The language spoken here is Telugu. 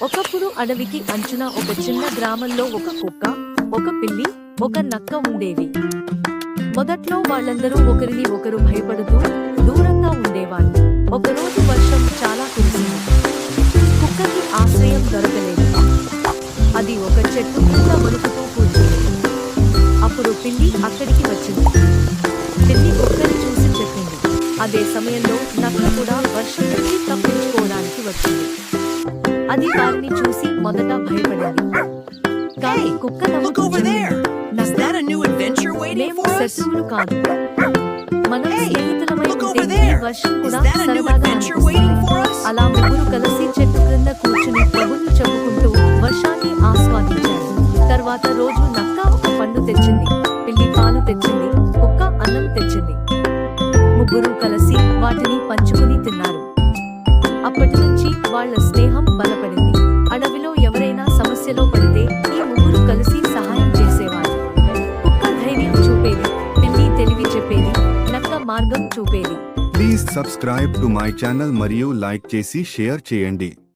ఒకప్పుడు అడవికి అంచున ఒక చిన్న గ్రామంలో ఒక కుక్క, ఒక పిల్లి, ఒక నక్క ఉండేవి. మొదట్లో వాళ్ళందరూ ఒకరిని ఒకరు భయపడుతూ దూరంగా ఉండేవారు. ఒకరోజు వర్షం చాలా కురిసింది. కుక్కకి ఆశ్రయం దొరకలేదు. అది ఒక చెట్టు కింద వణుకుతూ కూర్చుంది. అప్పుడు పిల్లి అక్కడికి వచ్చింది. పిల్లి కుక్కని చూసి చెప్పింది. అదే సమయంలో నక్క కూడా వర్షం నుంచి తప్పించుకోవడానికి వచ్చింది. అది వారిని చూసి మొదట భయపడింది. కానీ కుక్క Look over there! Is that a new adventure waiting మేము for us? శత్రువులు కాదు, మనం Hey, స్నేహితులమై look ఉంటే over ఈ there! వర్షం Is కూడా that a new సరదాగా adventure అనిపిస్తుంది. waiting for us? అలా ముగ్గురు కలిసి చెట్టు క్రింద కూర్చుని కబుర్లు చెప్పుకుంటూ వర్షాన్ని ఆస్వాదించారు. తర్వాత రోజు నక్క ఒక పండు తెచ్చింది, పిల్లి పాలు తెచ్చింది, కుక్క అన్నం తెచ్చింది. ముగ్గురు కలిసి వాటిని పంచుకుని తిన్నారు. అప్పటి నుంచి వాళ్ళ స్నేహం బలపడింది. అడవిలో ఎవరైనా సమస్యలో పడితే ఈ ముగ్గురు కలిసి సహాయం చేసేవారు. కుక్క ధైర్యం చూపేది, పిల్లి తెలివి చెప్పేది, నక్క మార్గం చూపేది. Please subscribe to my channel మరియు లైక్ చేసి షేర్ చేయండి.